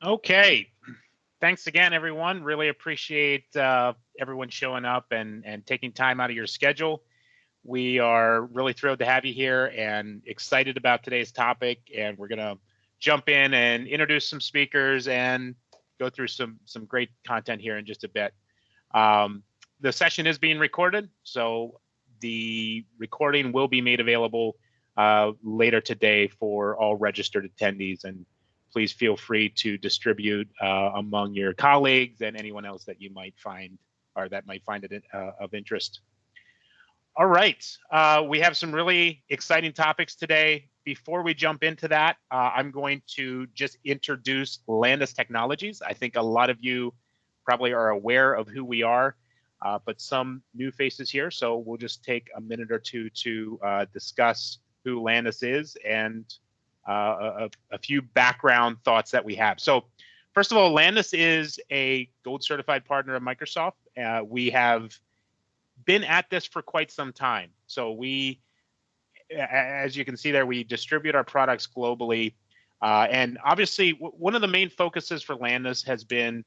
Okay. Thanks again, everyone. Really appreciate everyone showing up and taking time out of your schedule. We are really thrilled to have you here and excited about today's topic. And we're going to jump in and introduce some speakers and go through some great content here in just a bit. The session is being recorded, so the recording will be made available later today for all registered attendees. And please feel free to distribute among your colleagues and anyone else that you might find or that might find it of interest. All right, we have some really exciting topics today. Before we jump into that, I'm going to just introduce Landis Technologies. I think a lot of you probably are aware of who we are, but some new faces here. So we'll just take a minute or two to discuss who Landis is and a few background thoughts that we have. So first of all, Landis is a gold certified partner of Microsoft. We have been at this for quite some time. So we, as you can see there, we distribute our products globally. And obviously, one of the main focuses for Landis has been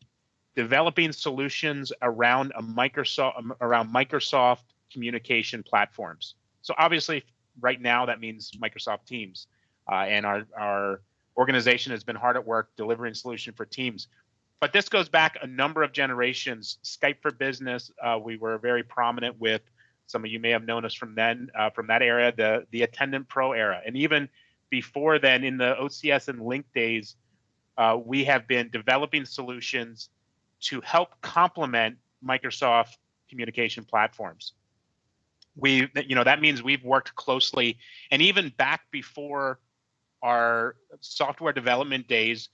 developing solutions around Microsoft communication platforms. So obviously, right now, that means Microsoft Teams. And our organization has been hard at work delivering solution for Teams. But this goes back a number of generations. Skype for Business, we were very prominent with. Some of you may have known us from then, from that era, the Attendant Pro era. And even before then, in the OCS and Link days, we have been developing solutions to help complement Microsoft communication platforms. That means we've worked closely, and even back before our software development days,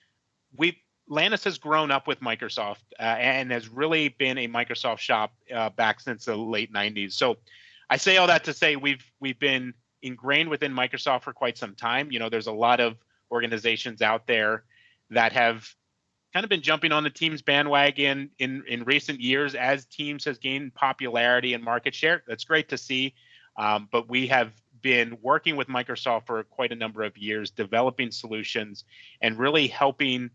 Landis has grown up with Microsoft and has really been a Microsoft shop back since the late 90s. So I say all that to say we've been ingrained within Microsoft for quite some time. There's a lot of organizations out there that have kind of been jumping on the Teams bandwagon in recent years as Teams has gained popularity and market share. That's great to see. But we have been working with Microsoft for quite a number of years, developing solutions and really helping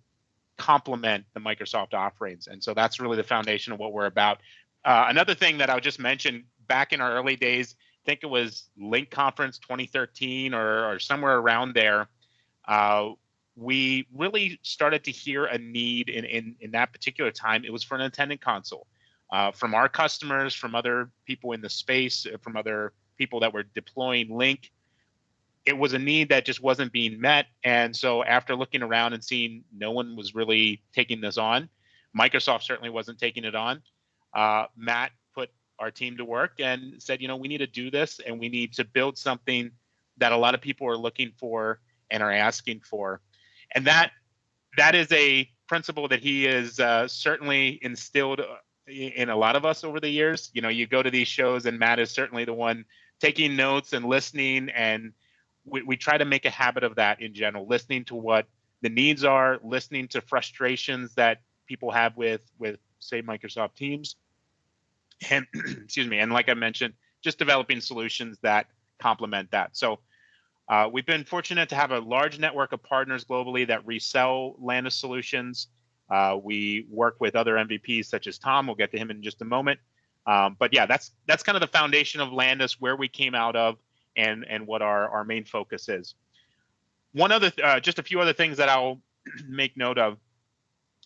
complement the Microsoft offerings. And so that's really the foundation of what we're about. Another thing that I'll just mention, back in our early days, I think it was Link Conference 2013 or somewhere around there, we really started to hear a need in that particular time. It was for an attendant console. From our customers, from other people in the space, from other people that were deploying Link, it was a need that just wasn't being met. And so after looking around and seeing no one was really taking this on, Microsoft certainly wasn't taking it on, Matt put our team to work and said, we need to do this, and we need to build something that a lot of people are looking for and are asking for. And that is a principle that he has certainly instilled in a lot of us over the years. You go to these shows and Matt is certainly the one taking notes and listening, and we try to make a habit of that in general, listening to what the needs are, listening to frustrations that people have with say, Microsoft Teams. And excuse me, and like I mentioned, just developing solutions that complement that. So we've been fortunate to have a large network of partners globally that resell Landis solutions. We work with other MVPs such as Tom. We'll get to him in just a moment. But yeah, that's kind of the foundation of Landis, where we came out of, and what our main focus is. Just a few other things that I'll make note of.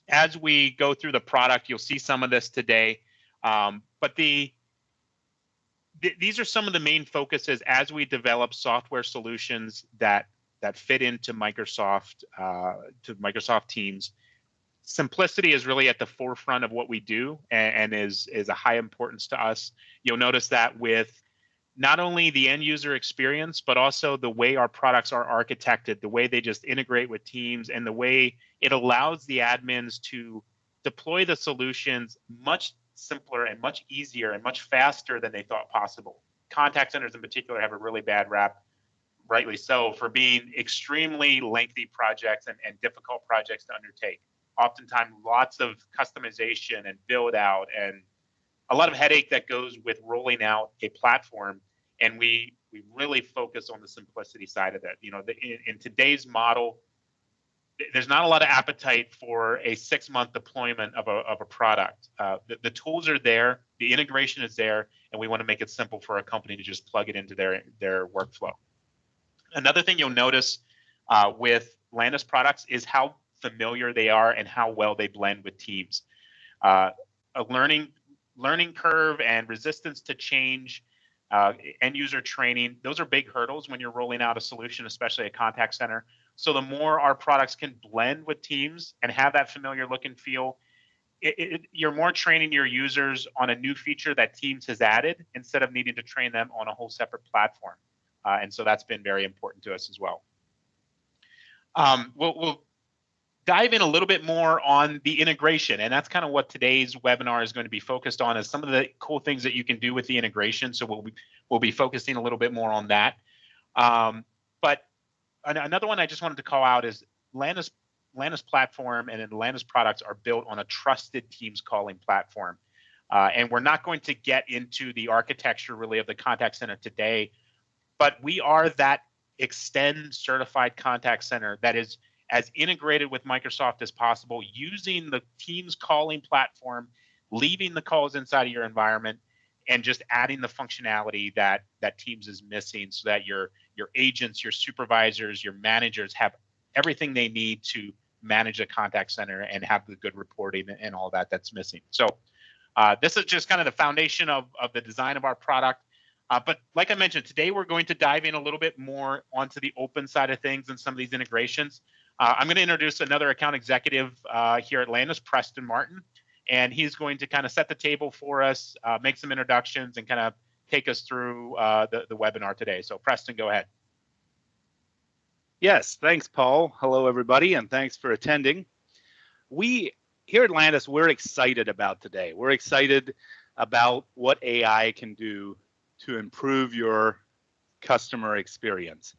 As we go through the product, you'll see some of this today. But these are some of the main focuses as we develop software solutions that fit into Microsoft Teams. Simplicity is really at the forefront of what we do, and is a high importance to us. You'll notice that with not only the end user experience, but also the way our products are architected, the way they just integrate with Teams, and the way it allows the admins to deploy the solutions much simpler and much easier and much faster than they thought possible. Contact centers in particular have a really bad rap, rightly so, for being extremely lengthy projects and difficult projects to undertake. Oftentimes lots of customization and build out and a lot of headache that goes with rolling out a platform. And we really focus on the simplicity side of that. In today's model, there's not a lot of appetite for a 6-month deployment of a product. The tools are there, the integration is there, and we want to make it simple for a company to just plug it into their workflow. Another thing you'll notice with Landis products is how familiar they are and how well they blend with teams. A learning curve and resistance to change, end user training, those are big hurdles when you're rolling out a solution, especially a contact center. So the more our products can blend with teams and have that familiar look and feel, you're more training your users on a new feature that Teams has added instead of needing to train them on a whole separate platform. And so that's been very important to us as well. We'll dive in a little bit more on the integration, and that's kind of what today's webinar is going to be focused on, is some of the cool things that you can do with the integration. So we'll be focusing a little bit more on that. But another one I just wanted to call out is Landis platform and the Landis products are built on a trusted Teams calling platform. And we're not going to get into the architecture really of the contact center today, but we are that Extend certified contact center that is as integrated with Microsoft as possible, using the Teams calling platform, leaving the calls inside of your environment, and just adding the functionality that Teams is missing, so that your agents, your supervisors, your managers have everything they need to manage a contact center and have the good reporting and all that's missing. So this is just kind of the foundation of the design of our product. But like I mentioned, today we're going to dive in a little bit more onto the open side of things and some of these integrations. I'm going to introduce another account executive here at Landis, Preston Martin, and he's going to kind of set the table for us, make some introductions, and kind of take us through the webinar today. So Preston, go ahead. Yes, thanks, Paul. Hello, everybody, and thanks for attending. We here at Landis, we're excited about today. We're excited about what AI can do to improve your customer experience.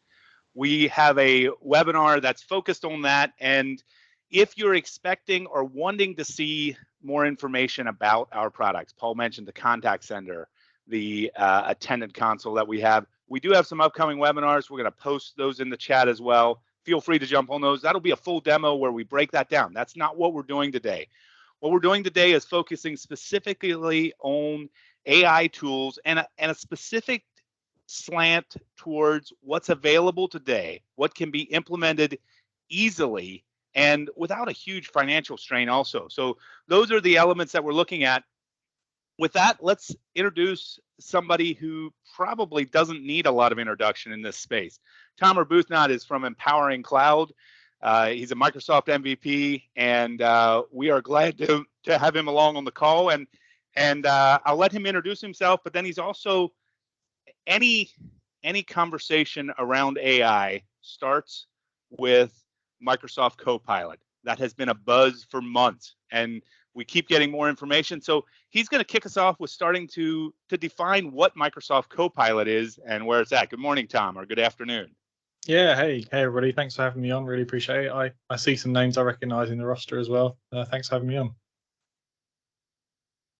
We have a webinar that's focused on that, and if you're expecting or wanting to see more information about our products, Paul mentioned the contact center, the attendant console that we have. We do have some upcoming webinars. We're going to post those in the chat as well. Feel free to jump on those. That'll be a full demo where we break that down. That's not what we're doing today. What we're doing today is focusing specifically on AI tools and a specific slant towards what's available today, what can be implemented easily and without a huge financial strain also. So those are the elements that we're looking at. With that, let's introduce somebody who probably doesn't need a lot of introduction in this space. Tom Arbuthnot is from Empowering Cloud. He's a Microsoft MVP, and we are glad to have him along on the call. And I'll let him introduce himself, but then he's also, any conversation around AI starts with Microsoft Copilot. That has been a buzz for months, and we keep getting more information. So he's going to kick us off with starting to define what Microsoft Copilot is and where it's at. Good morning, Tom, or good afternoon. Yeah, hey everybody. Thanks for having me on. Really appreciate it. I see some names I recognize in the roster as well. Thanks for having me on.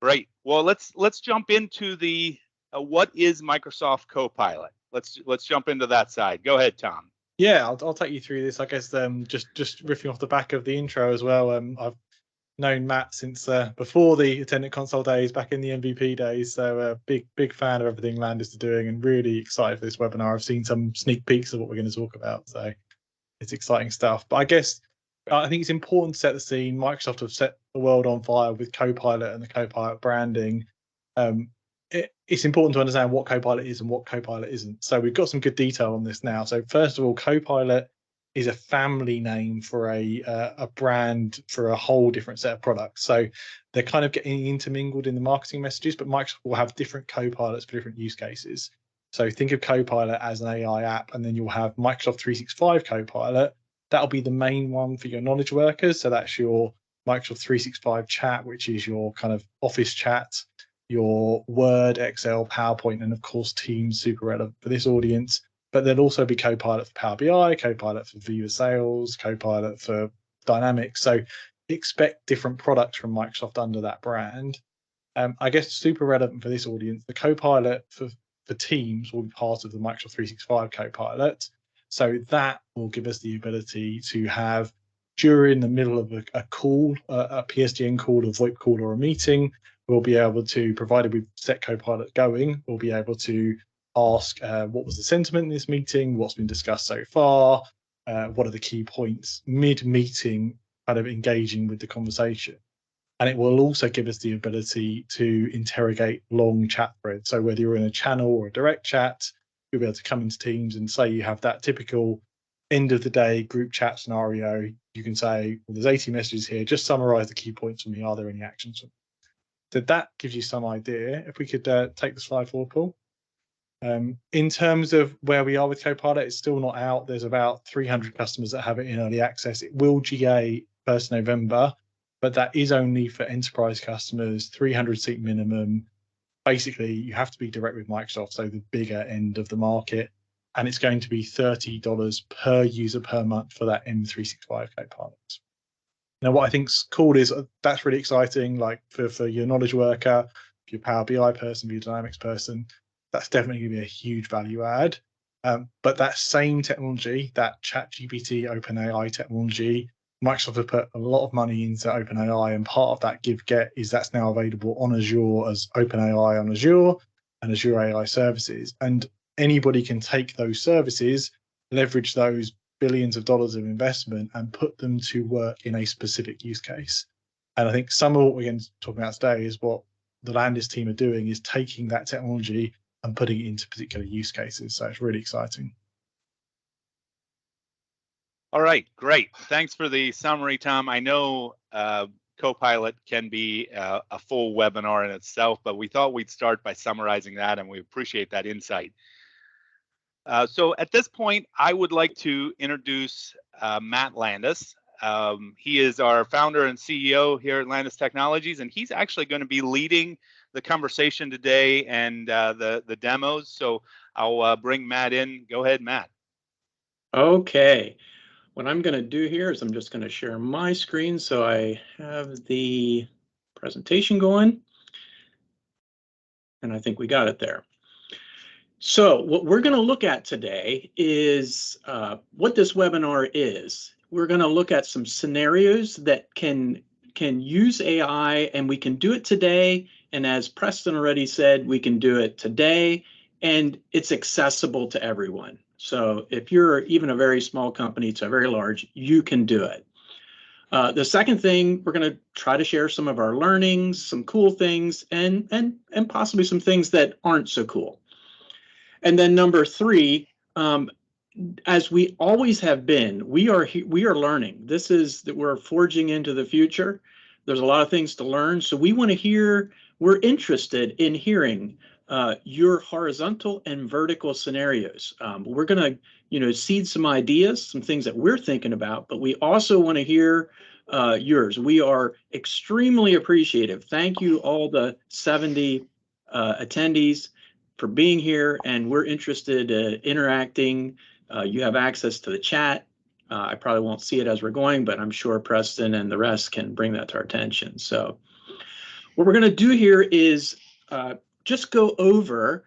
Great. Well, let's jump into the what is Microsoft Copilot. Let's jump into that side. Go ahead, Tom. Yeah, I'll take you through this. I guess just riffing off the back of the intro as well. I've known Matt since before the attendant console days, back in the MVP days. So big fan of everything Landis is doing, and really excited for this webinar. I've seen some sneak peeks of what we're going to talk about, so it's exciting stuff. But I guess I think it's important to set the scene. Microsoft have set the world on fire with Copilot and the Copilot branding. It's important to understand what Copilot is and what Copilot isn't. So we've got some good detail on this now. So first of all, Copilot is a family name for a brand for a whole different set of products. So they're kind of getting intermingled in the marketing messages, but Microsoft will have different Copilots for different use cases. So think of Copilot as an AI app, and then you'll have Microsoft 365 Copilot. That'll be the main one for your knowledge workers. So that's your Microsoft 365 chat, which is your kind of office chat, your Word, Excel, PowerPoint, and of course Teams, super relevant for this audience. But there'll also be Copilot for Power BI, Copilot for Viva Sales, Copilot for Dynamics. So expect different products from Microsoft under that brand. I guess super relevant for this audience, the Copilot for Teams will be part of the Microsoft 365 Copilot. So that will give us the ability to have during the middle of a call, a PSTN call, a VoIP call, or a meeting, we'll be able to, provided we've set Copilot going, we'll be able to ask what was the sentiment in this meeting, what's been discussed so far, what are the key points mid-meeting, kind of engaging with the conversation. And it will also give us the ability to interrogate long chat threads. So whether you're in a channel or a direct chat, you'll be able to come into Teams and say you have that typical end of the day group chat scenario. You can say, well, there's 80 messages here, just summarize the key points for me. Are there any actions? So that gives you some idea. If we could take the slide forward, Paul. In terms of where we are with Copilot, it's still not out. There's about 300 customers that have it in early access. It will GA 1st November, but that is only for enterprise customers, 300 seat minimum. Basically, you have to be direct with Microsoft, so the bigger end of the market. And it's going to be $30 per user per month for that M365 Copilot. Now, what I think's cool is that's really exciting, like for your knowledge worker, for your Power BI person, for your Dynamics person, that's definitely going to be a huge value add. But that same technology, that ChatGPT, OpenAI technology, Microsoft have put a lot of money into OpenAI, and part of that give-get is that's now available on Azure as OpenAI on Azure and Azure AI services. And anybody can take those services, leverage those billions of dollars of investment, and put them to work in a specific use case. And I think some of what we're going to talk about today is what the Landis team are doing, is taking that technology and putting it into particular use cases. So it's really exciting. All right, great. Thanks for the summary, Tom. I know Copilot can be a full webinar in itself, but we thought we'd start by summarizing that, and we appreciate that insight. So at this point, I would like to introduce Matt Landis. He is our founder and CEO here at Landis Technologies, and he's actually going to be leading the conversation today and the demos. So I'll bring Matt in. Go ahead, Matt. Okay. What I'm going to do here is I'm just going to share my screen so I have the presentation going. And I think we got it there. So what we're going to look at today is what this webinar is. We're going to look at some scenarios that can use AI, and we can do it today. And as Preston already said, we can do it today, and it's accessible to everyone. So if you're even a very small company to a very large, you can do it. The second thing, we're going to try to share some of our learnings, some cool things, and possibly some things that aren't so cool. And then number three, as we always have been, we are learning. This is that we're forging into the future. There's a lot of things to learn. So we want to hear, we're interested in hearing your horizontal and vertical scenarios. We're going to, seed some ideas, some things that we're thinking about, but we also want to hear yours. We are extremely appreciative. Thank you, all the 70 attendees, for being here, and we're interested in interacting. You have access to the chat. I probably won't see it as we're going, but I'm sure Preston and the rest can bring that to our attention. So what we're going to do here is just go over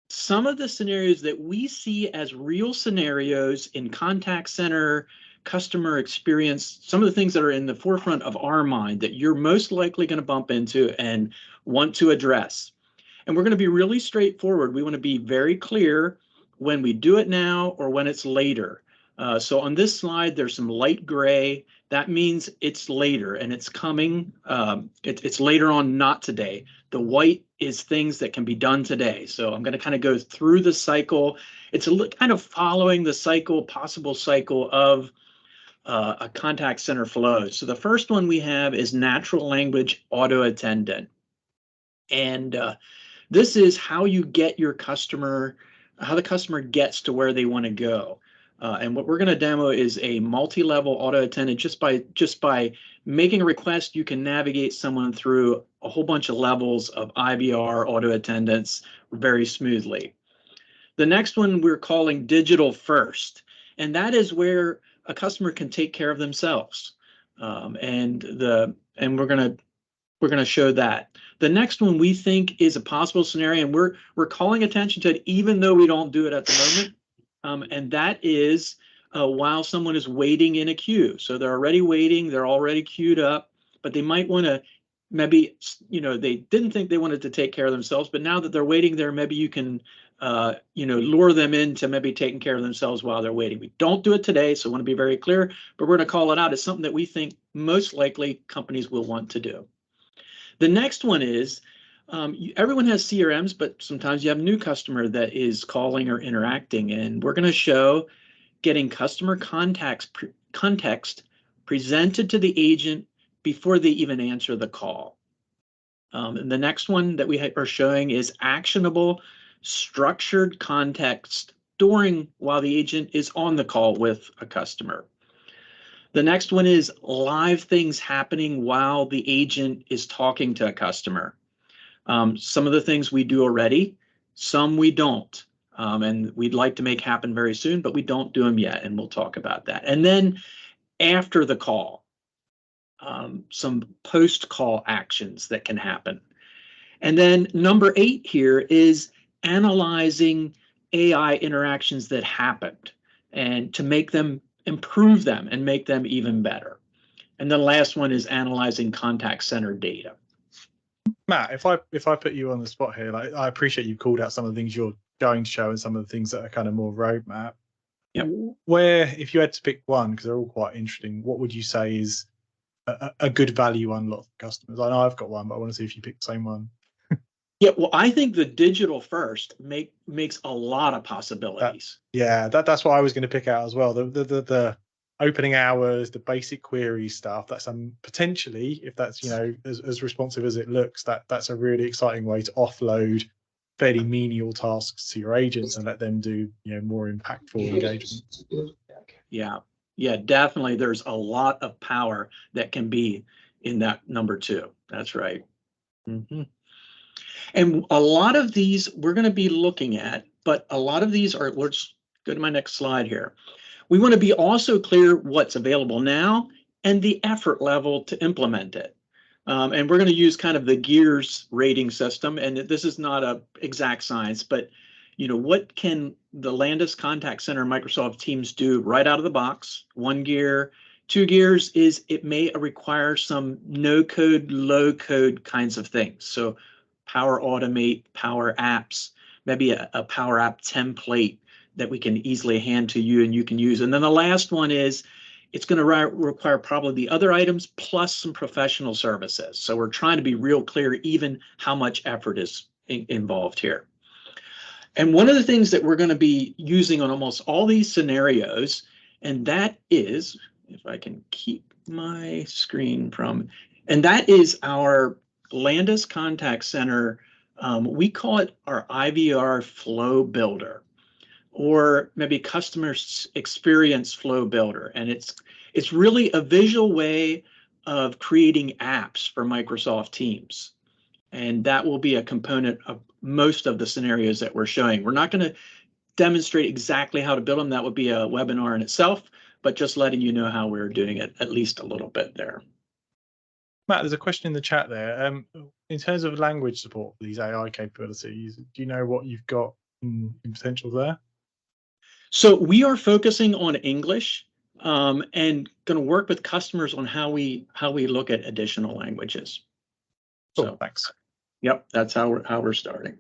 some of the scenarios that we see as real scenarios in contact center, customer experience, some of the things that are in the forefront of our mind that you're most likely going to bump into and want to address. And we're going to be really straightforward. We want to be very clear when we do it now or when it's later. So on this slide, there's some light gray. That means it's later and it's coming. It's later on, not today. The white is things that can be done today. So I'm going to kind of go through the cycle. It's kind of following the possible cycle of a contact center flow. So the first one we have is natural language auto attendant. And this is how you get your customer, how the customer gets to where they want to go. And what we're going to demo is a multi-level auto attendant. Just by making a request, you can navigate someone through a whole bunch of levels of IVR auto attendants very smoothly. The next one we're calling digital first, and that is where a customer can take care of themselves. And we're going to show that. The next one we think is a possible scenario, and we're calling attention to it even though we don't do it at the moment. And that is while someone is waiting in a queue. So they're already waiting, they're already queued up, but they might want to maybe, they didn't think they wanted to take care of themselves, but now that they're waiting there, maybe you can, lure them into maybe taking care of themselves while they're waiting. We don't do it today, so I want to be very clear, but we're going to call it out as something that we think most likely companies will want to do. The next one is, everyone has CRMs, but sometimes you have a new customer that is calling or interacting, and we're going to show getting customer context presented to the agent before they even answer the call. And the next one that we are showing is actionable, structured context while the agent is on the call with a customer. The next one is live things happening while the agent is talking to a customer. Some of the things we do already, some we don't. And we'd like to make happen very soon, but we don't do them yet, and we'll talk about that. And then after the call, some post-call actions that can happen. And then number 8 here is analyzing AI interactions that happened and to make them, improve them and make them even better. And the last one is analyzing contact center data. Matt, if I put you on the spot here, like, I appreciate you called out some of the things you're going to show and some of the things that are kind of more roadmap. Yep. Where, if you had to pick one, because they're all quite interesting, what would you say is a good value unlock for customers? I know I've got one, but I want to see if you pick the same one. Yeah, well, I think the digital first makes a lot of possibilities. That's what I was going to pick out as well. The opening hours, the basic query stuff. That's potentially, if that's as responsive as it looks, that's a really exciting way to offload fairly menial tasks to your agents and let them do more impactful engagement. Yeah, definitely. There's a lot of power that can be in that number 2. That's right. Mm-hmm. And a lot of these we're going to be looking at, but a lot of these are, let's go to my next slide here. We want to be also clear what's available now and the effort level to implement it. And we're going to use kind of the GEARS rating system. And this is not an exact science, but what can the Landis Contact Center and Microsoft Teams do right out of the box? 1 gear. 2 gears is it may require some no-code, low-code kinds of things. So Power Automate, Power Apps, maybe a Power App template that we can easily hand to you and you can use. And then the last one is it's going to require probably the other items plus some professional services. So we're trying to be real clear even how much effort is involved here. And one of the things that we're going to be using on almost all these scenarios, and that is, if I can keep my screen from, and that is our Landis Contact Center. We call it our IVR Flow Builder, or maybe Customer Experience Flow Builder. And it's really a visual way of creating apps for Microsoft Teams. And that will be a component of most of the scenarios that we're showing. We're not going to demonstrate exactly how to build them. That would be a webinar in itself, but just letting you know how we're doing it at least a little bit there. Matt, there's a question in the chat there. In terms of language support for these AI capabilities, do you know what you've got in potential there? So we are focusing on English and going to work with customers on how we look at additional languages. Cool, so thanks. Yep, that's how we're starting.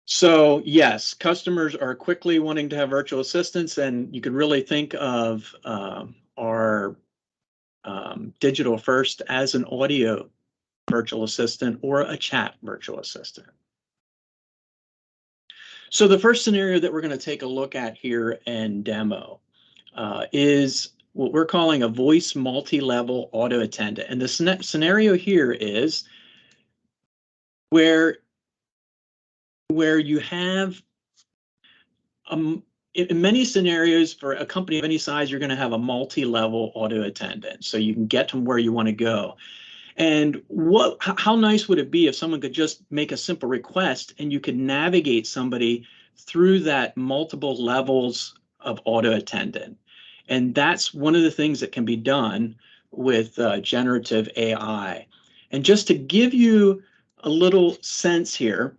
So yes, customers are quickly wanting to have virtual assistants, and you could really think of our digital first as an audio virtual assistant or a chat virtual assistant. So the first scenario that we're going to take a look at here and demo is what we're calling a voice multi-level auto attendant. And the scenario here is where you have in many scenarios for a company of any size, you're going to have a multi-level auto attendant, so you can get to where you want to go. And how nice would it be if someone could just make a simple request and you could navigate somebody through that multiple levels of auto attendant? And that's one of the things that can be done with generative AI. And just to give you a little sense here,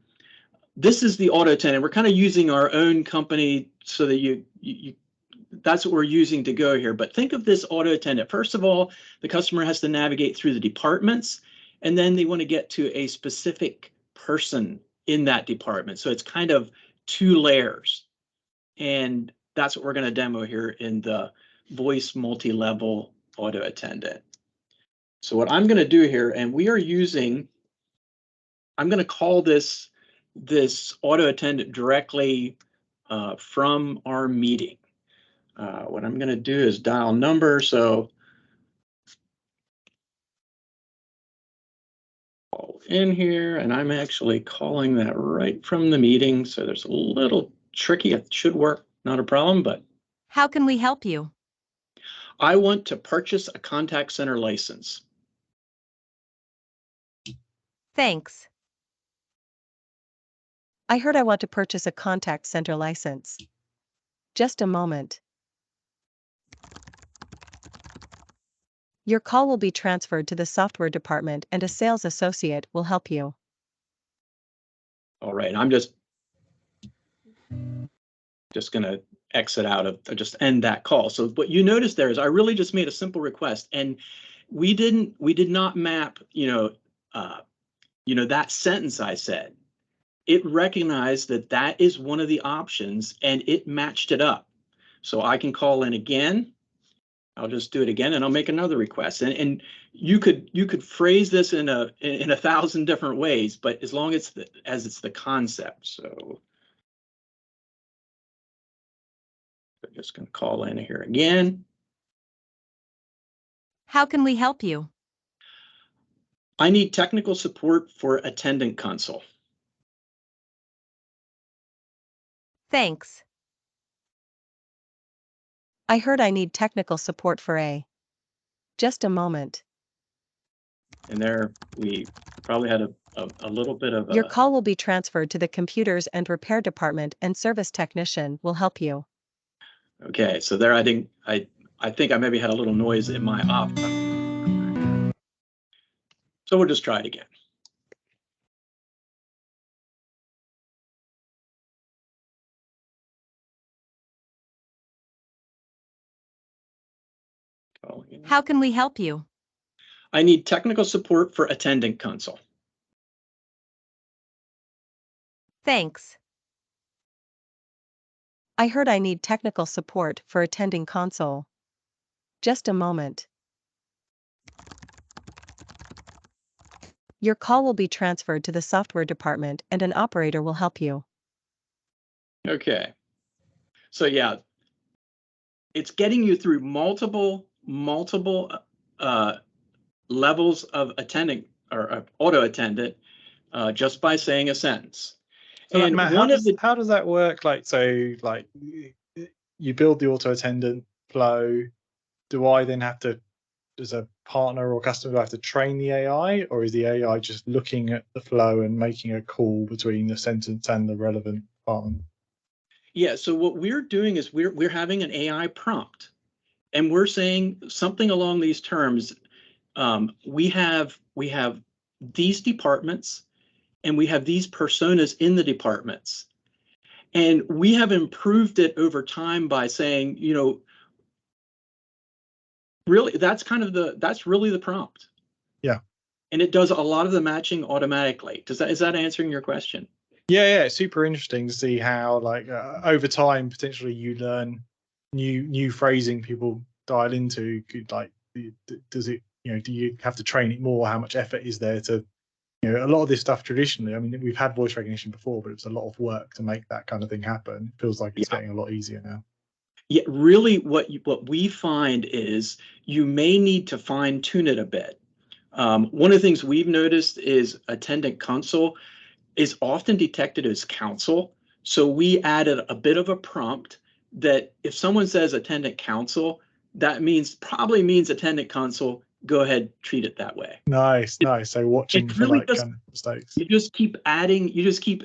this is the auto attendant. We're kind of using our own company so that that's what we're using to go here. But think of this auto attendant. First of all, the customer has to navigate through the departments, and then they want to get to a specific person in that department. So it's kind of 2 layers. And that's what we're going to demo here in the voice multi-level auto attendant. So what I'm going to do here, and we are using, I'm going to call this auto attendant directly from our meeting. What I'm going to do is dial number. So call in here, and I'm actually calling that right from the meeting. So there's a little tricky. It should work, not a problem, but. How can we help you? I want to purchase a contact center license. Thanks. I heard I want to purchase a contact center license. Just a moment. Your call will be transferred to the software department and a sales associate will help you. All right, I'm just going to exit out of, just end that call. So what you notice there is I really just made a simple request, and we did not map, that sentence I said. It recognized that is one of the options, and it matched it up. So I can call in again. I'll just do it again, and I'll make another request. And you could phrase this in 1,000 different ways, but as long as it's the concept. So I'm just going to call in here again. How can we help you? I need technical support for attendant console. Thanks. I heard I need technical support for a. Just a moment. And there we probably had a little bit of Your call will be transferred to the computers and repair department, and service technician will help you. Okay, so there I think I maybe had a little noise in my op. So we'll just try it again. How can we help you? I need technical support for attendant console. Thanks. I heard I need technical support for attending console. Just a moment. Your call will be transferred to the software department and an operator will help you. Okay. So yeah, it's getting you through multiple levels of attendant or auto attendant just by saying a sentence. So and Matt, how does that work? Like, so like you build the auto attendant flow. Do I then have to, as a partner or customer, do I have to train the AI, or is the AI just looking at the flow and making a call between the sentence and the relevant department? Yeah, so what we're doing is we're having an AI prompt, and we're saying something along these terms. We have these departments, and we have these personas in the departments, and we have improved it over time by saying, really, that's really the prompt. Yeah. And it does a lot of the matching automatically. Is that answering your question? Yeah, it's super interesting to see how, like, over time, potentially you learn new phrasing people dial into. Like, does it, do you have to train it more? How much effort is there to, a lot of this stuff traditionally, I mean, we've had voice recognition before, but it's a lot of work to make that kind of thing happen. It feels like it's getting a lot easier now. Yeah, really what we find is you may need to fine tune it a bit. One of the things we've noticed is attendant console is often detected as counsel. So we added a bit of a prompt that if someone says attendant counsel, that probably means attendant console. Go ahead, treat it that way. Nice. So watching for really kind of mistakes. You just keep adding, you just keep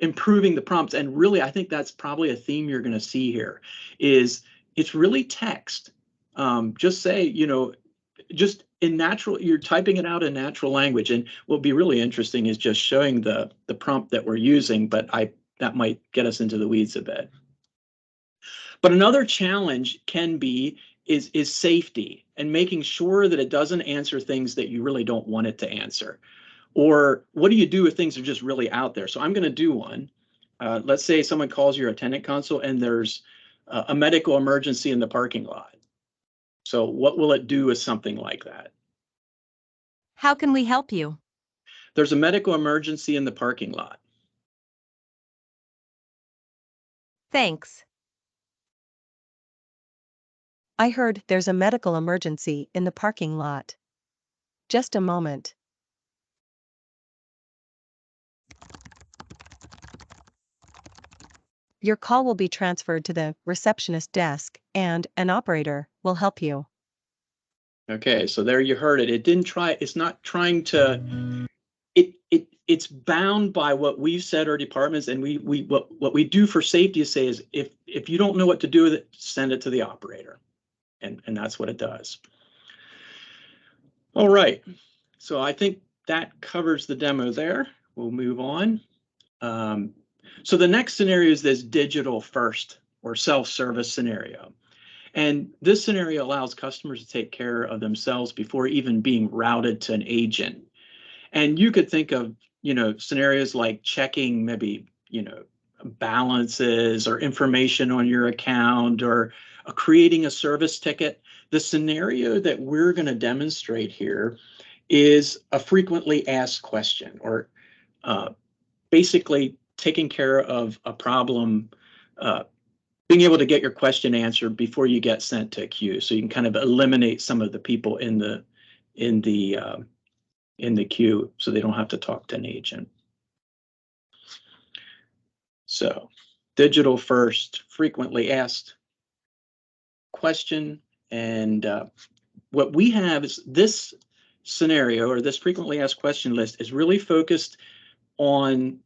improving the prompts. And really, I think that's probably a theme you're going to see here is it's really text. Just say, just in natural, you're typing it out in natural language. And what'll be really interesting is just showing the prompt that we're using, but that might get us into the weeds a bit. But another challenge is safety and making sure that it doesn't answer things that you really don't want it to answer. Or what do you do if things are just really out there? So I'm going to do one. Let's say someone calls your attendant console and there's a medical emergency in the parking lot. So what will it do with something like that? How can we help you? There's a medical emergency in the parking lot. Thanks. I heard there's a medical emergency in the parking lot. Just a moment. Your call will be transferred to the receptionist desk, and an operator will help you. Okay, so there you heard it. It's not trying to, it's bound by what we've said our departments, and what we do for safety is say is if you don't know what to do with it, send it to the operator. And that's what it does. All right, so I think that covers the demo there. We'll move on. So the next scenario is this digital first or self-service scenariyo. And this scenario allows customers to take care of themselves before even being routed to an agent. And you could think of, scenarios like checking maybe, balances or information on your account or creating a service ticket. The scenario that we're going to demonstrate here is a frequently asked question, or basically taking care of a problem, being able to get your question answered before you get sent to a queue. So you can kind of eliminate some of the people in the queue so they don't have to talk to an agent. So digital first, frequently asked question. And what we have is this scenario, or this frequently asked question list, is really focused on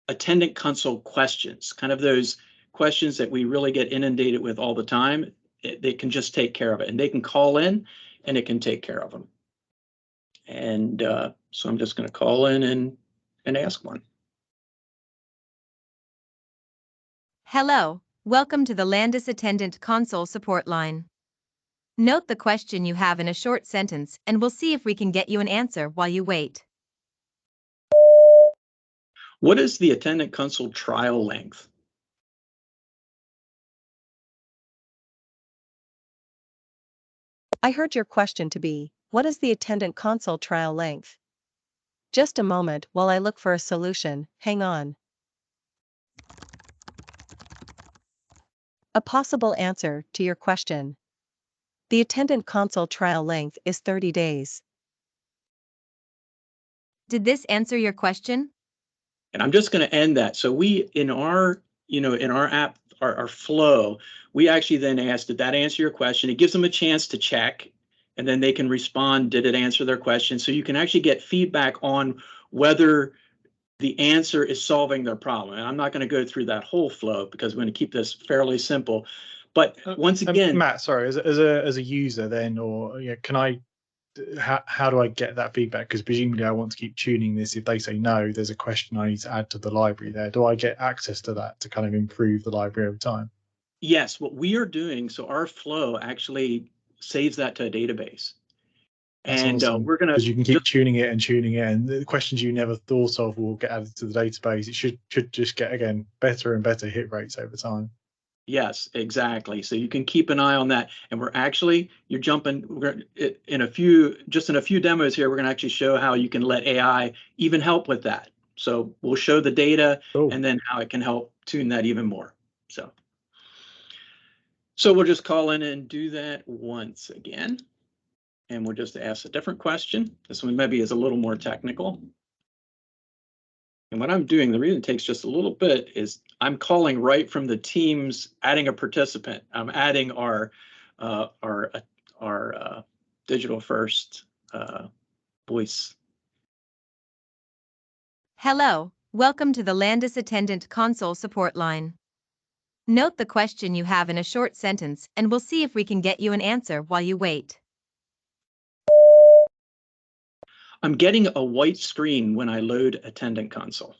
attendant console questions, kind of those questions that we really get inundated with all the time. They can just take care of it, and they can call in and it can take care of them. And so I'm just going to call in and ask one. Hello, welcome to the Landis Attendant Console support line. Note the question you have in a short sentence, and we'll see if we can get you an answer while you wait. What is the attendant console trial length? I heard your question to be, what is the attendant console trial length? Just a moment while I look for a solution, hang on. A possible answer to your question. The attendant console trial length is 30 days. Did this answer your question? And I'm just going to end that. So we, in our app, our flow, we actually then ask, did that answer your question? It gives them a chance to check, and then they can respond, did it answer their question? So you can actually get feedback on whether the answer is solving their problem. And I'm not going to go through that whole flow because we're going to keep this fairly simple. But once again, Matt, sorry, as a user then, or can I? How do I get that feedback? Because presumably I want to keep tuning this. If they say no, there's a question I need to add to the library there. Do I get access to that to kind of improve the library over time? Yes, what we are doing, so our flow actually saves that to a database. That's and awesome. We're going to, because you can keep tuning it, and the questions you never thought of will get added to the database. It should just get, again, better and better hit rates over time. Yes, exactly. So you can keep an eye on that. And we're actually, we're going to, in a few demos here, we're going to actually show how you can let AI even help with that. So we'll show the data and then how it can help tune that even more. So we'll just call in and do that once again. And we'll just ask a different question. This one maybe is a little more technical. And what I'm doing, the reason it takes just a little bit is I'm calling right from the Teams, adding a participant. I'm adding our digital first voice. Hello, welcome to the Landis Attendant Console support line. Note the question you have in a short sentence, and we'll see if we can get you an answer while you wait. I'm getting a white screen when I load Attendant Console.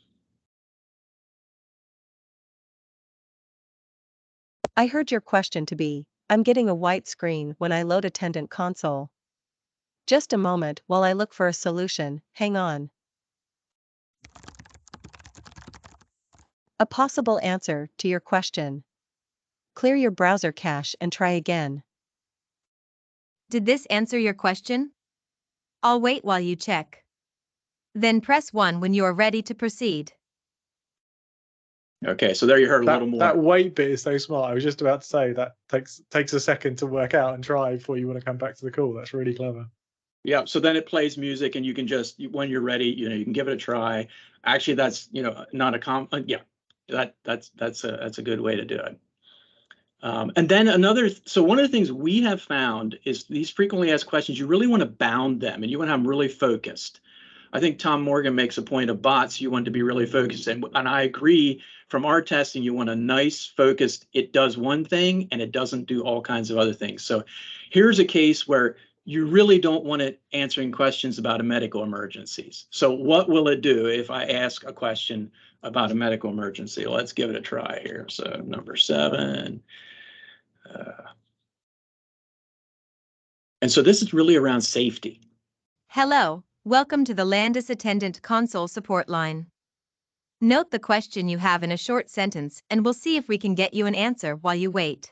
I heard your question to be, I'm getting a white screen when I load Attendant Console. Just a moment while I look for a solution, hang on. A possible answer to your question. Clear your browser cache and try again. Did this answer your question? I'll wait while you check. Then press 1 when you are ready to proceed. Okay, so there you heard a little more. That wait bit is so smart. I was just about to say that takes a second to work out and try before you want to come back to the call. That's really clever. Yeah, so then it plays music, and you can just, when you're ready, you can give it a try. Actually, that's not a yeah, that's a good way to do it. And then so one of the things we have found is these frequently asked questions, you really want to bound them, and you want to have them really focused. I think Tom Morgan makes a point of bots. You want to be really focused, and I agree. From our testing, you want a nice, focused. It does one thing, and it doesn't do all kinds of other things. So here's a case where you really don't want it answering questions about a medical emergencies. So what will it do if I ask a question about a medical emergency? Let's give it a try here. So number 7. And so this is really around safety. Hello, welcome to the Landis Attendant Console support line. Note the question you have in a short sentence, and we'll see if we can get you an answer while you wait.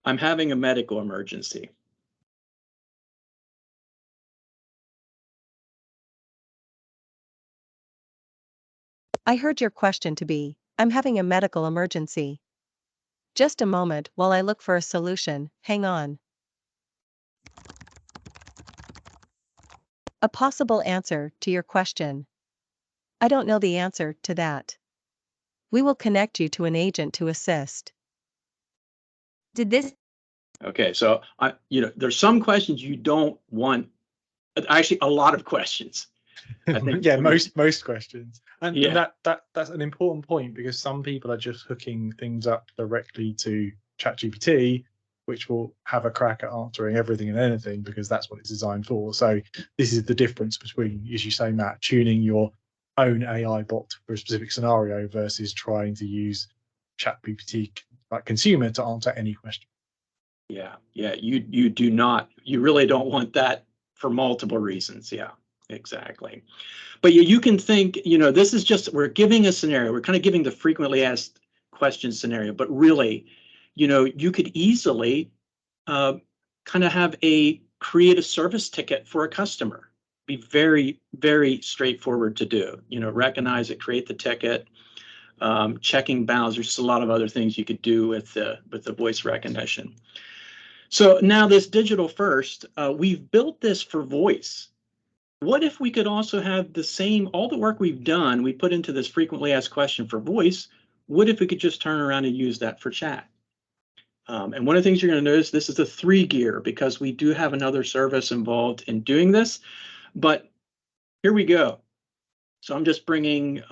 I'm having a medical emergency. I heard your question to be, I'm having a medical emergency. Just a moment while I look for a solution, hang on. A possible answer to your question. I don't know the answer to that. We will connect you to an agent to assist. Did this? Okay, so there's some questions you don't want. Actually, a lot of questions. I think. Yeah, most questions, and Yeah. that's an important point, because some people are just hooking things up directly to ChatGPT, which will have a crack at answering everything and anything, because that's what it's designed for. So this is the difference between, as you say, Matt, tuning your own AI bot for a specific scenario versus trying to use ChatGPT like consumer to answer any question. Yeah, you do not. You really don't want that for multiple reasons. Yeah, exactly. But you can think, this is just, we're giving a scenario. We're kind of giving the frequently asked questions scenario, but really, you could easily kind of create a service ticket for a customer. Be very, very straightforward to do. Recognize it, create the ticket, checking bounds. There's just a lot of other things you could do with the voice recognition. So now this digital first, we've built this for voice. What if we could also have all the work we've done, we put into this frequently asked question for voice, what if we could just turn around and use that for chat? And one of the things you're going to notice, this is a 3-gear, because we do have another service involved in doing this. But here we go. So I'm just bringing,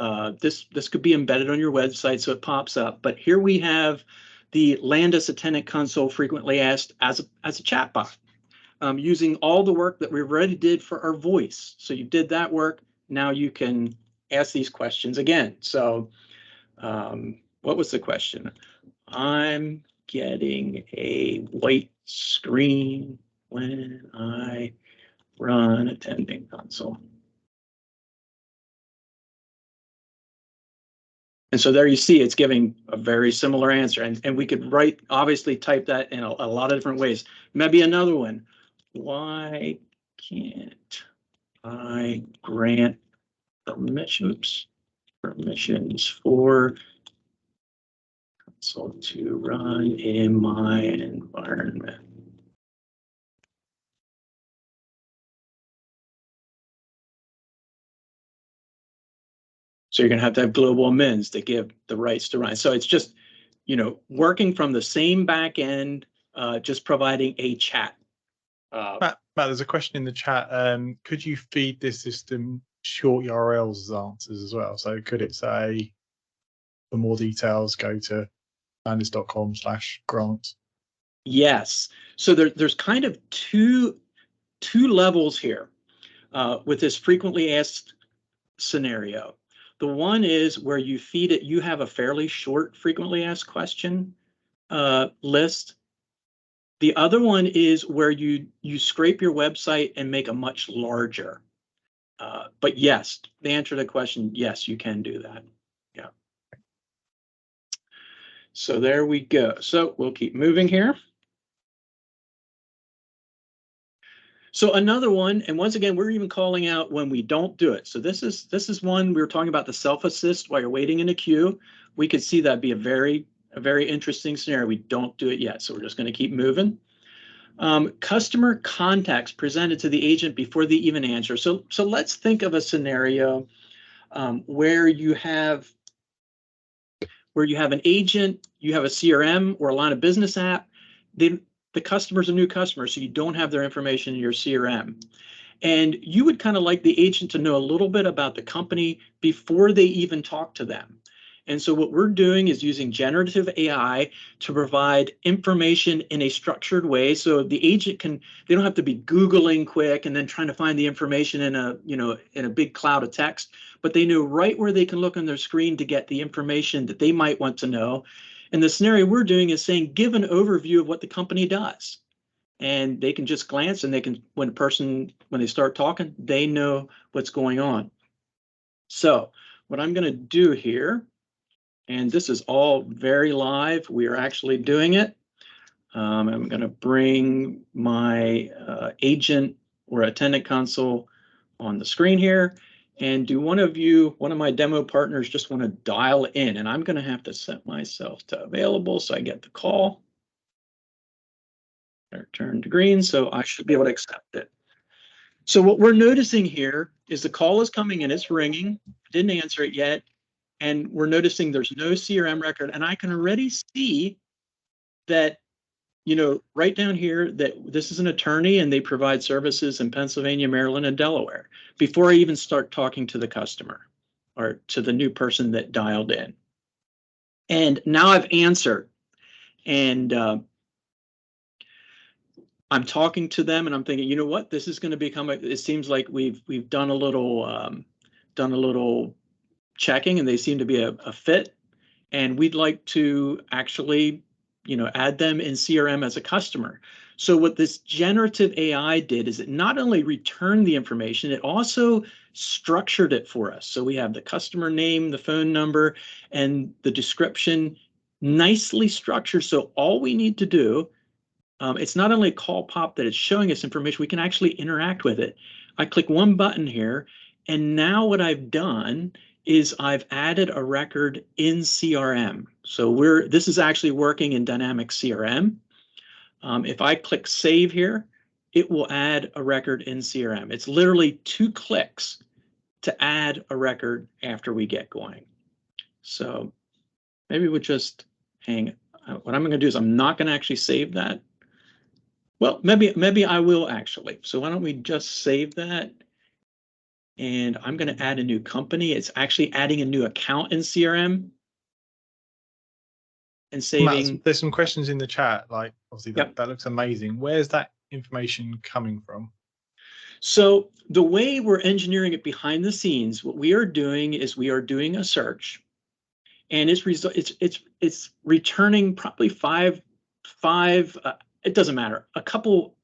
this could be embedded on your website so it pops up. But here we have the Landis Attendant Console frequently asked as a chatbot. Using all the work that we already did for our voice. So you did that work. Now you can ask these questions again. So what was the question? I'm getting a white screen when I run Attendant Console. And so there you see it's giving a very similar answer. And we could obviously type that in a lot of different ways. Maybe another one. Why can't I grant permissions for console to run in my environment? So you're going to have global amends to give the rights to run. So it's just, working from the same back end, just providing a chat. Matt, there's a question in the chat. Could you feed this system short URLs as answers as well? So could it say, for more details, go to landis.com/grant? Yes. So there's kind of two two levels here with this frequently asked scenario. The one is where you feed it, you have a fairly short frequently asked question list. The other one is where you scrape your website and make a much larger. But yes, the answer to the question, yes, you can do that. Yeah. So there we go. So we'll keep moving here. So another one, and once again, we're even calling out when we don't do it. So this is one we were talking about, the self-assist while you're waiting in a queue. We could see that be a very interesting scenario. We don't do it yet, so we're just going to keep moving. Customer contacts presented to the agent before they even answer. So let's think of a scenario where you have an agent, you have a CRM or a line of business app. The customer's a new customer, so you don't have their information in your CRM. And you would kind of like the agent to know a little bit about the company before they even talk to them. And so what we're doing is using generative AI to provide information in a structured way. So the agent they don't have to be Googling quick and then trying to find the information in a big cloud of text, but they know right where they can look on their screen to get the information that they might want to know. And the scenario we're doing is saying, give an overview of what the company does. And they can just glance, and they can, when they start talking, they know what's going on. So what I'm going to do here, and this is all very live, we are actually doing it. I'm going to bring my agent or attendant console on the screen here. And do one of my demo partners just want to dial in? And I'm going to have to set myself to available so I get the call. Turn to green, so I should be able to accept it. So what we're noticing here is the call is coming in, it's ringing, didn't answer it yet, and we're noticing there's no CRM record, and I can already see that, right down here, that this is an attorney and they provide services in Pennsylvania, Maryland, and Delaware before I even start talking to the customer or to the new person that dialed in. And now I've answered, and I'm talking to them, and I'm thinking, you know what, this is going to become it seems like we've done a little checking, and they seem to be a fit, and we'd like to actually add them in CRM as a customer. So what this generative AI did is it not only returned the information, it also structured it for us. So we have the customer name, the phone number, and the description nicely structured. So all we need to do, it's not only a call pop that it's showing us information, we can actually interact with it. I click one button here, and now what I've done is I've added a record in CRM. So this is actually working in dynamic CRM. If I click save here, it will add a record in CRM. It's literally 2 clicks to add a record after we get going. So maybe we'll just hang. What I'm going to do is I'm not going to actually save that. Well, maybe I will actually. So why don't we just save that? And I'm going to add a new company. It's actually adding a new account in CRM and saving. Matt, there's some questions in the chat. Like, obviously, that looks amazing. Where's that information coming from? So the way we're engineering it behind the scenes, what we are doing is we are doing a search, and it's returning probably five. It doesn't matter. A couple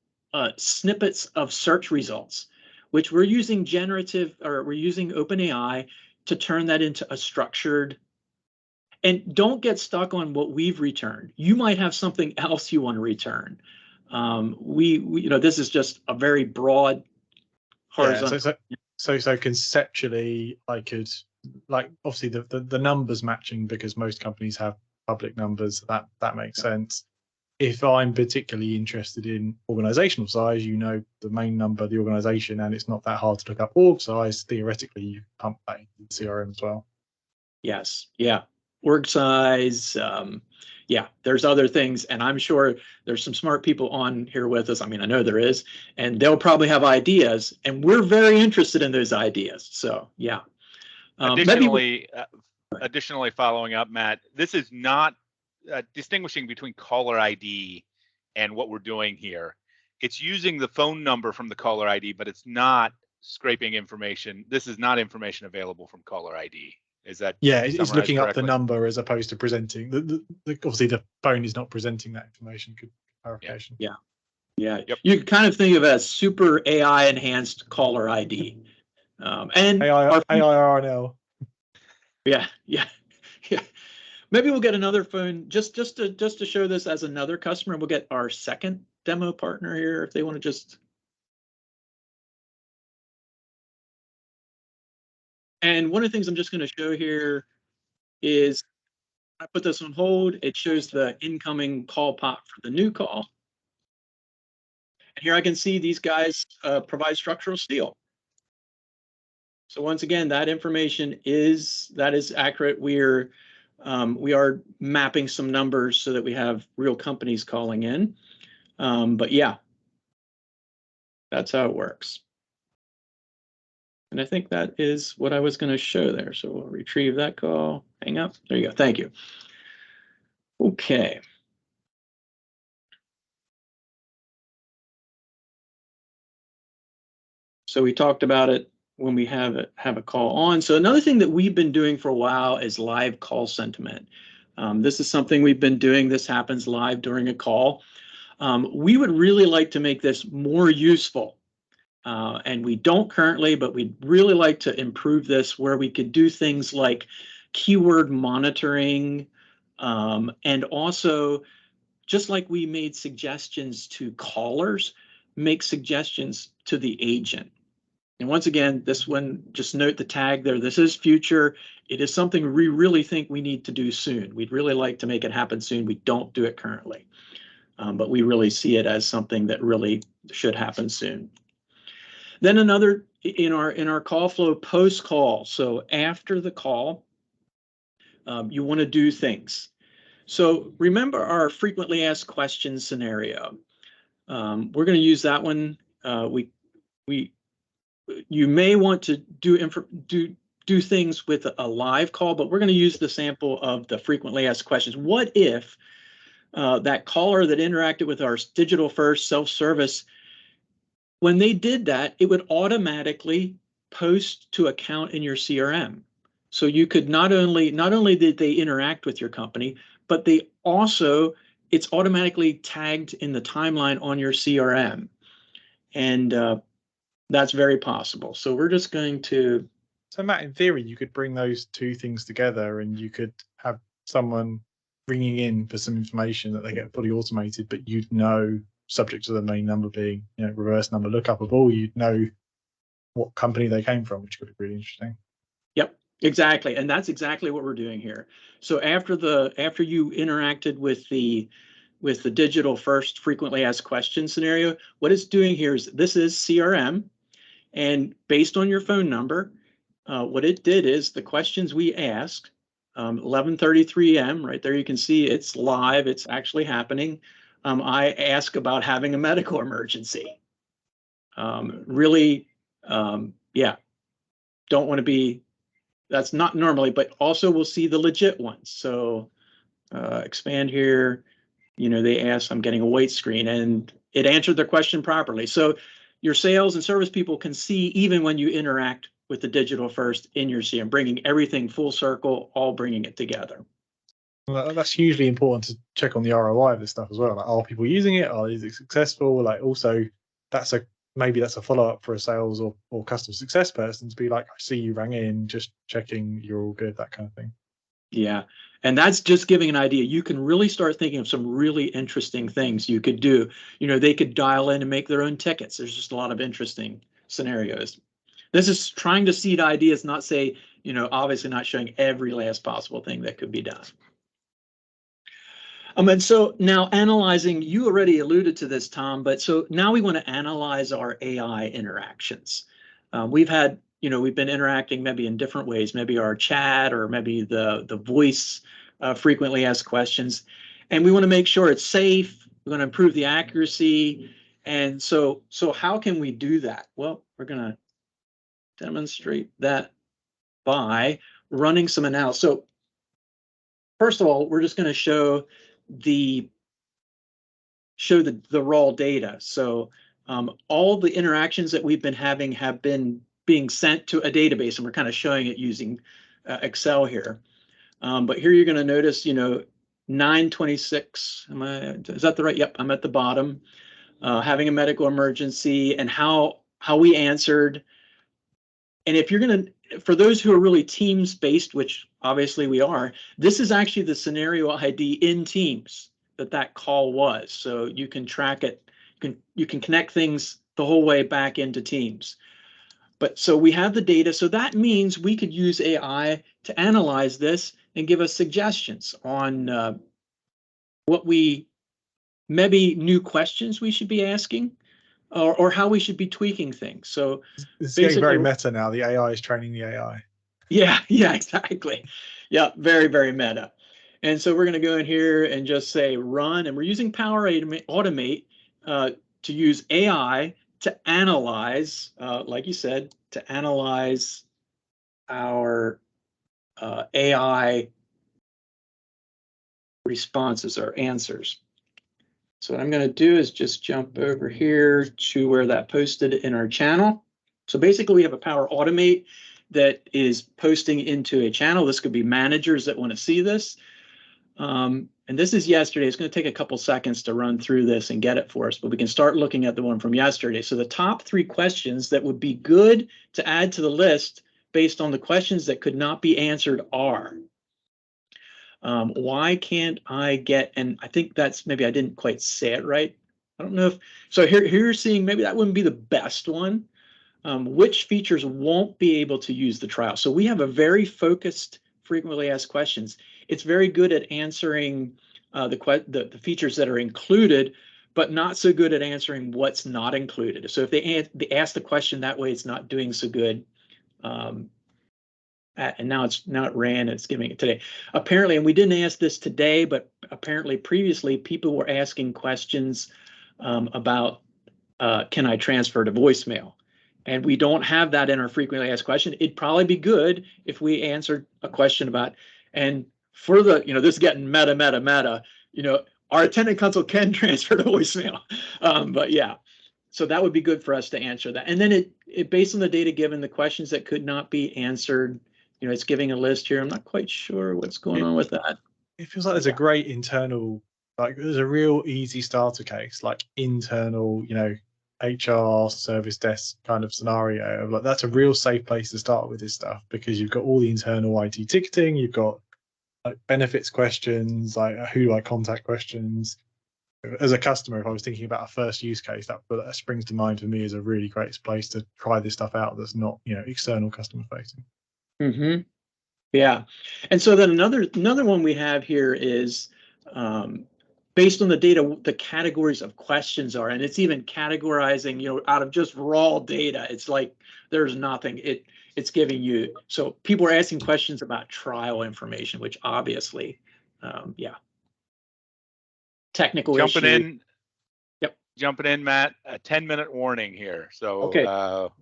snippets of search results, which we're using we're using OpenAI to turn that into a structured. And don't get stuck on what we've returned. You might have something else you want to return. This is just a very broad horizontal. Yeah, so conceptually, I could, like, obviously the numbers matching, because most companies have public numbers. That makes sense. If I'm particularly interested in organizational size, the main number of the organization, and it's not that hard to look up org size, theoretically you pump that into CRM as well. Yes. Yeah. Org size. There's other things, and I'm sure there's some smart people on here with us. I mean, I know there is, and they'll probably have ideas, and we're very interested in those ideas. So yeah. Additionally, following up, Matt, this is not distinguishing between caller ID and what we're doing here it's using the phone number from the caller ID, but it's not scraping information. This is not information available from caller ID. Is that it's looking up the correctly? number as opposed to presenting. Obviously, the phone is not presenting that information. Good clarification. Yeah. Yeah. Yep. You can kind of think of it as super AI enhanced caller ID. And AIRNL. Yeah. Maybe we'll get another phone just to show this as another customer. We'll get our second demo partner here if they want to just. And one of the things I'm just going to show here is I put this on hold. It shows the incoming call pop for the new call. And here I can see these guys provide structural steel. So once again, that information is accurate. We are mapping some numbers so that we have real companies calling in. But yeah, that's how it works. And I think that is what I was going to show there. So we'll retrieve that call, hang up. There you go. Thank you. Okay. So we talked about it when we have a call on. So another thing that we've been doing for a while is live call sentiment. This is something we've been doing. This happens live during a call. We would really like to make this more useful. And we don't currently, but we'd really like to improve this where we could do things like keyword monitoring, and also, just like we made suggestions to callers, make suggestions to the agent. And once again, this one, just note the tag there. This is future. It is something we really think we need to do soon. We'd really like to make it happen soon. We don't do it currently, but we really see it as something that really should happen soon. Then another in our call flow post call. So after the call, you want to do things. So remember our frequently asked questions scenario. We're going to use that one. You may want to do things with a live call, but we're going to use the sample of the frequently asked questions. What if that caller that interacted with our digital first self-service, when they did that, it would automatically post to account in your CRM. So you could not only did they interact with your company, but they also, it's automatically tagged in the timeline on your CRM. And that's very possible. So we're just going to. So Matt, in theory, you could bring those two things together and you could have someone ringing in for some information that they get fully automated, but you'd know, subject to the main number being, reverse number lookup of all, you'd know what company they came from, which could be really interesting. Yep, exactly. And that's exactly what we're doing here. So after you interacted with the digital first frequently asked questions scenario, what it's doing here is this is CRM. And based on your phone number, what it did is the questions we asked, 11:33 a.m., right there you can see it's live, it's actually happening. I ask about having a medical emergency. Really, yeah, don't want to be, that's not normally, but also we'll see the legit ones. So expand here, they asked, I'm getting a weight screen, and it answered their question properly. So your sales and service people can see even when you interact with the digital first in your CRM, bringing everything full circle, all bringing it together. Well, that's hugely important to check on the ROI of this stuff as well. Like, are people using it? Is it successful? Like, also, maybe that's a follow-up for a sales or customer success person to be like, I see you rang in, just checking you're all good, that kind of thing. Yeah, and that's just giving an idea. You can really start thinking of some really interesting things you could do. They could dial in and make their own tickets. There's just a lot of interesting scenarios. This is trying to seed ideas, not say, obviously not showing every last possible thing that could be done. And so now analyzing, you already alluded to this, Tom, but so now we want to analyze our AI interactions. We've been interacting maybe in different ways, maybe our chat or maybe the voice frequently asked questions. And we want to make sure it's safe. We want to improve the accuracy. And so how can we do that? Well, we're going to demonstrate that by running some analysis. So first of all, we're just going to show the show the raw data. So all the interactions that we've been having have been being sent to a database, and we're kind of showing it using Excel here. But here you're going to notice, 926. Is that the right? Yep, I'm at the bottom. Having a medical emergency and how we answered. And if you're going to, for those who are really Teams based, which obviously we are, this is actually the scenario ID in Teams that call was. So you can track it. You can connect things the whole way back into Teams. But so we have the data. So that means we could use AI to analyze this and give us suggestions on what maybe new questions we should be asking, or how we should be tweaking things. So it's getting very meta now. The AI is training the AI. Yeah, exactly. Yeah, very, very meta. And so we're going to go in here and just say run, and we're using Power Automate to use AI to analyze, like you said, to analyze our AI responses or answers. So what I'm going to do is just jump over here to where that posted in our channel. So basically we have a Power Automate that is posting into a channel. This could be managers that want to see this. And this is yesterday. It's going to take a couple seconds to run through this and get it for us, but we can start looking at the one from yesterday. So the top 3 questions that would be good to add to the list based on the questions that could not be answered are, why can't I get, and I think that's, maybe I didn't quite say it right. I don't know if, so here you're seeing maybe that wouldn't be the best one. Which features won't be able to use the trial? So we have a very focused frequently asked questions. It's very good at answering the features that are included, but not so good at answering what's not included. So if they ask the question that way, it's not doing so good. And now it ran and it's giving it today. Apparently, and we didn't ask this today, but apparently previously people were asking questions about can I transfer to voicemail? And we don't have that in our frequently asked question. It'd probably be good if we answered a question about, and for the, this is getting meta, our attendant console can transfer to voicemail. But yeah, so that would be good for us to answer that. And then it based on the data given, the questions that could not be answered, it's giving a list here. I'm not quite sure what's going on with that. It feels like there's a great internal, like there's a real easy starter case, like internal, HR service desk kind of scenario of like, that's a real safe place to start with this stuff, because you've got all the internal IT ticketing, you've got like benefits questions, like who do I contact questions. As a customer, if I was thinking about a first use case, that springs to mind for me as a really great place to try this stuff out that's not, external customer facing. Mm-hmm. Yeah. And so then another one we have here is based on the data, the categories of questions are, and it's even categorizing, out of just raw data. It's like there's nothing. It's giving you, so people are asking questions about trial information, which obviously, technical Jumping issue. in. Yep. Jumping in, Matt. A 10-minute warning here. So okay.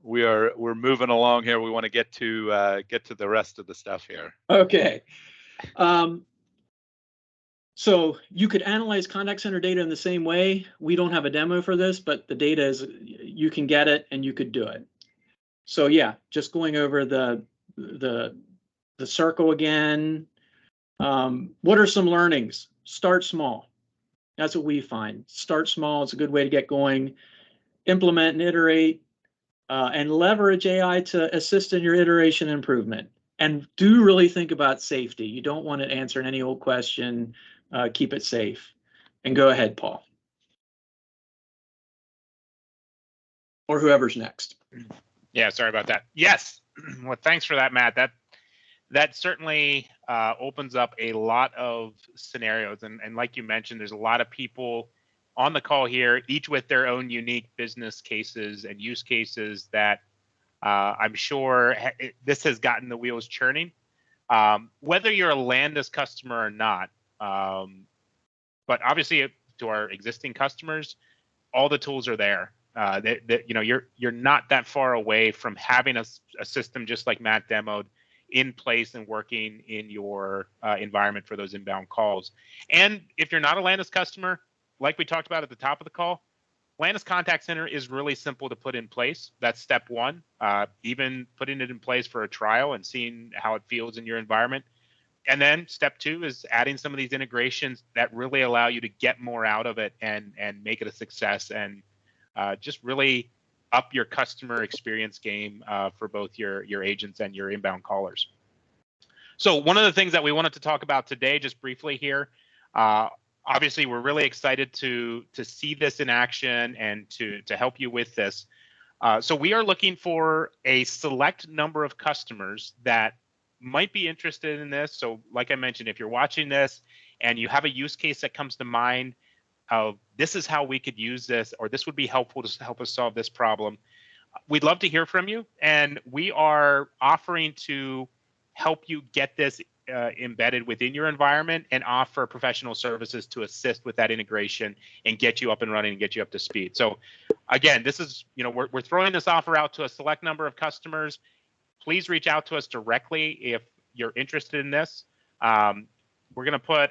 We're moving along here. We want to get to the rest of the stuff here. Okay. So you could analyze contact center data in the same way. We don't have a demo for this, but the data is, you can get it and you could do it. So yeah, just going over the circle again. What are some learnings? Start small. That's what we find. Start small. It's a good way to get going. Implement and iterate, and leverage AI to assist in your iteration improvement. And do really think about safety. You don't want to answer any old question. Keep it safe. And go ahead, Paul. Or whoever's next. Yeah, sorry about that. Yes. Well, thanks for that, Matt. That certainly opens up a lot of scenarios. And like you mentioned, there's a lot of people on the call here, each with their own unique business cases and use cases that I'm sure this has gotten the wheels churning. Whether you're a Landis customer or not, but obviously to our existing customers, all the tools are there. You're not that far away from having a system just like Matt demoed in place and working in your environment for those inbound calls. And if you're not a Landis customer, like we talked about at the top of the call, Landis Contact Center is really simple to put in place. That's step one. Even putting it in place for a trial and seeing how it feels in your environment. And then step two is adding some of these integrations that really allow you to get more out of it and make it a success, and just really up your customer experience game for both your agents and your inbound callers. So one of the things that we wanted to talk about today, just briefly here, obviously we're really excited to see this in action and to help you with this. So we are looking for a select number of customers that might be interested in this. So like I mentioned, if you're watching this and you have a use case that comes to mind, this is how we could use this, or this would be helpful to help us solve this problem, we'd love to hear from you. And we are offering to help you get this embedded within your environment and offer professional services to assist with that integration and get you up and running and get you up to speed. So again, this is, we're throwing this offer out to a select number of customers. Please reach out to us directly if you're interested in this. We're going to put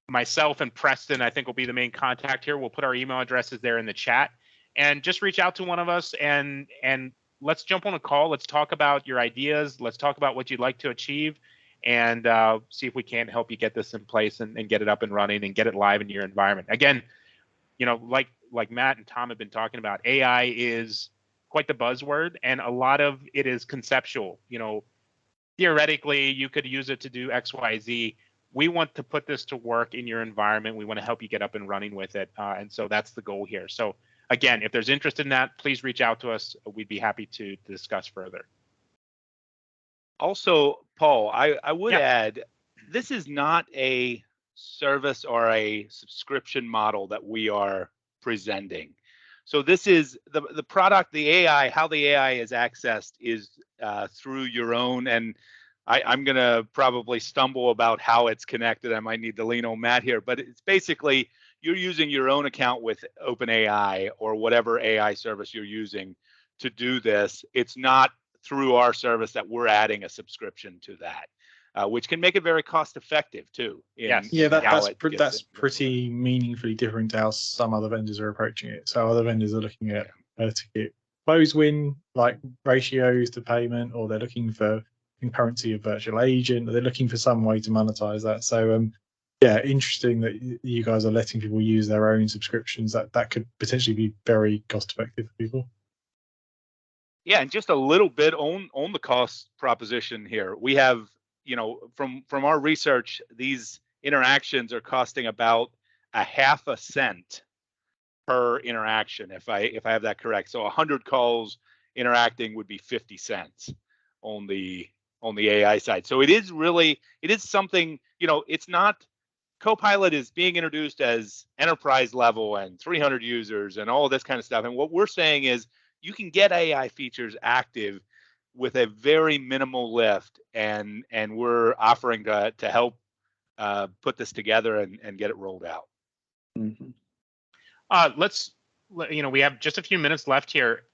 myself and Preston, I think, will be the main contact here. We'll put our email addresses there in the chat, and just reach out to one of us and let's jump on a call. Let's talk about your ideas. Let's talk about what you'd like to achieve, and see if we can't help you get this in place and get it up and running and get it live in your environment. Again, like Matt and Tom have been talking about, AI is quite the buzzword, and a lot of it is conceptual. Theoretically, you could use it to do X, Y, Z. We want to put this to work in your environment. We want to help you get up and running with it, and so that's the goal here. So again, if there's interest in that, please reach out to us. We'd be happy to discuss further. Also, Paul, I would add, this is not a service or a subscription model that we are presenting. So this is the product, the AI, how the AI is accessed is through your own, and I'm going to probably stumble about how it's connected. I might need to lean on Matt here, but it's basically you're using your own account with OpenAI or whatever AI service you're using to do this. It's not through our service that we're adding a subscription to that, which can make it very cost effective too. That's pretty meaningfully different to how some other vendors are approaching it. So other vendors are looking at ticket close win, like ratios to payment, or they're looking for concurrency of virtual agent, or they're looking for some way to monetize that. So interesting that you guys are letting people use their own subscriptions. That could potentially be very cost effective for people. Yeah, and just a little bit on the cost proposition here. We have, from our research, these interactions are costing about a half a cent per interaction, if I have that correct. So 100 calls interacting would be 50 cents on the AI side. So it is something, it's not, Copilot is being introduced as enterprise level and 300 users and all this kind of stuff. And what we're saying is you can get AI features active with a very minimal lift, and we're offering to help put this together and get it rolled out. Mm-hmm. We have just a few minutes left here.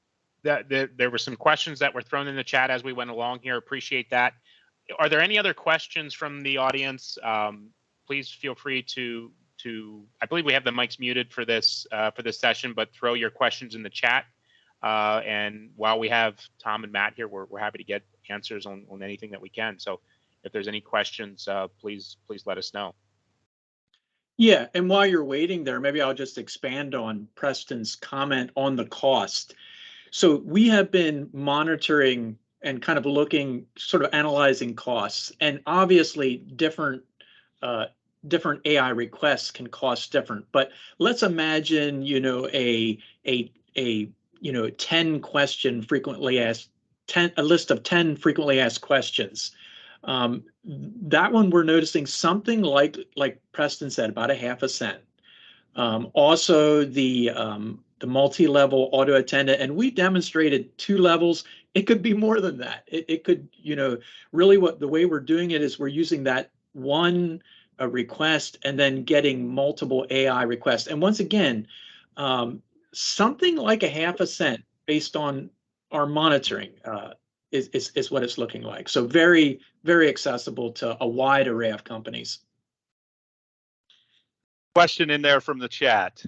There were some questions that were thrown in the chat as we went along here. Appreciate that. Are there any other questions from the audience? Please feel free to. I believe we have the mics muted for this session, but throw your questions in the chat. And while we have Tom and Matt here, we're happy to get answers on anything that we can. So if there's any questions, please let us know. Yeah, and while you're waiting there, maybe I'll just expand on Preston's comment on the cost. So we have been monitoring and kind of looking, sort of analyzing costs, and obviously different AI requests can cost different. But let's imagine, a 10 question frequently asked, a list of 10 frequently asked questions. That one we're noticing something like Preston said, about a half a cent. Also the multi-level auto attendant, and we demonstrated 2 levels. It could be more than that. It could, really the way we're doing it is we're using that one request and then getting multiple AI requests. And once again, something like a half a cent based on our monitoring is what it's looking like. So very, very accessible to a wide array of companies. Question in there from the chat.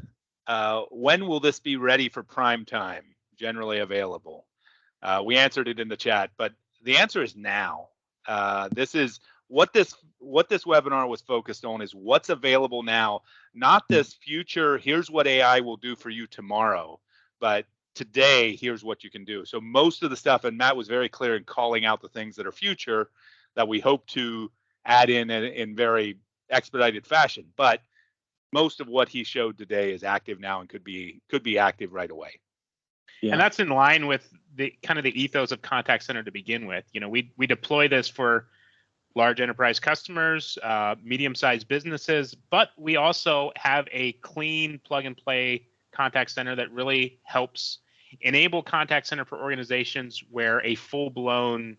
When will this be ready for prime time, generally available? We answered it in the chat, but the answer is now. This is what this webinar was focused on, is what's available now, not this future, here's what AI will do for you tomorrow, but today, here's what you can do. So most of the stuff, and Matt was very clear in calling out the things that are future that we hope to add in very expedited fashion, but most of what he showed today is active now and could be active right away. Yeah. And that's in line with the kind of the ethos of Contact Center to begin with. You know, we deploy this for large enterprise customers, medium-sized businesses, but we also have a clean plug-and-play contact center that really helps enable contact center for organizations where a full-blown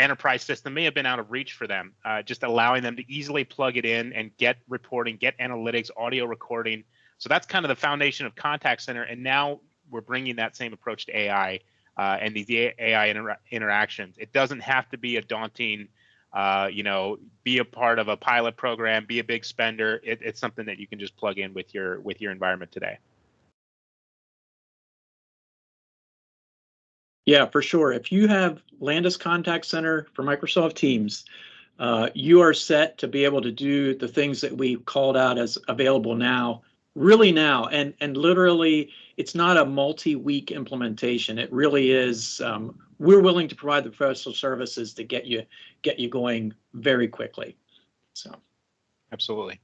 enterprise system may have been out of reach for them, just allowing them to easily plug it in and get reporting, get analytics, audio recording. So that's kind of the foundation of Contact Center. And now we're bringing that same approach to AI and these AI interactions. It doesn't have to be a daunting, be a part of a pilot program, be a big spender. It's something that you can just plug in with your environment today. Yeah, for sure. If you have Landis Contact Center for Microsoft Teams, you are set to be able to do the things that we called out as available now, really now. And literally, it's not a multi-week implementation. It really is. We're willing to provide the professional services to get you going very quickly. So, absolutely.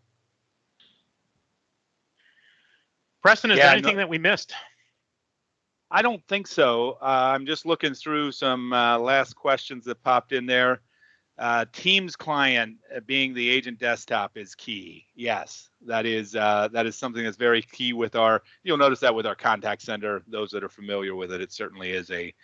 Preston, is there anything that we missed? I don't think so. I'm just looking through some last questions that popped in there. Teams client being the agent desktop is key. Yes, that is something that's very key with our. You'll notice that with our contact center. Those that are familiar with it, it certainly is a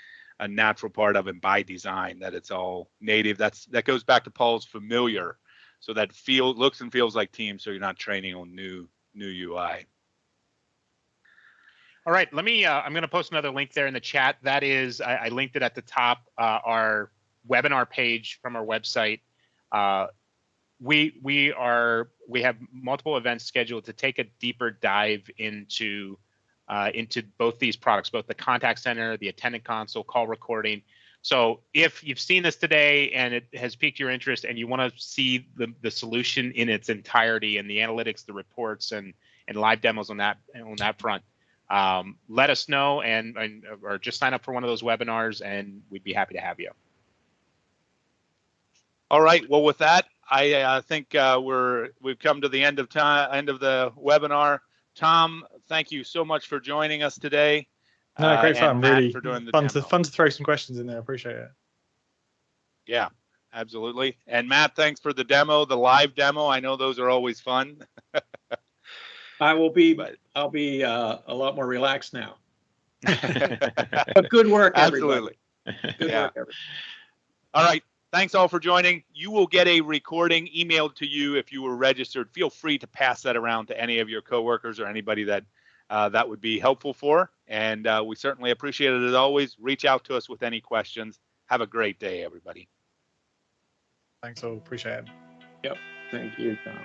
natural part of it by design. That it's all native. That goes back to Paul's familiar, so that looks and feels like Teams. So you're not training on new UI. All right, I'm going to post another link there in the chat. That is, I linked it at the top, our webinar page from our website. We have multiple events scheduled to take a deeper dive into both these products, both the contact center, the attendant console, call recording. So if you've seen this today and it has piqued your interest and you want to see the solution in its entirety and the analytics, the reports, and live demos on that front, let us know or just sign up for one of those webinars and we'd be happy to have you. All right. Well, with that, I think we've come to the end of the webinar. Tom, thank you so much for joining us today. No, great fun. Really for doing the fun demo. to throw some questions in there. Appreciate it. Yeah, absolutely. And Matt, thanks for the demo, the live demo. I know those are always fun. I'll be a lot more relaxed now. But good work, everybody. Absolutely. Good work, everybody. All right. Thanks all for joining. You will get a recording emailed to you if you were registered. Feel free to pass that around to any of your coworkers or anybody that that would be helpful for. And we certainly appreciate it as always. Reach out to us with any questions. Have a great day, everybody. Thanks all. Appreciate it. Yep. Thank you, Tom.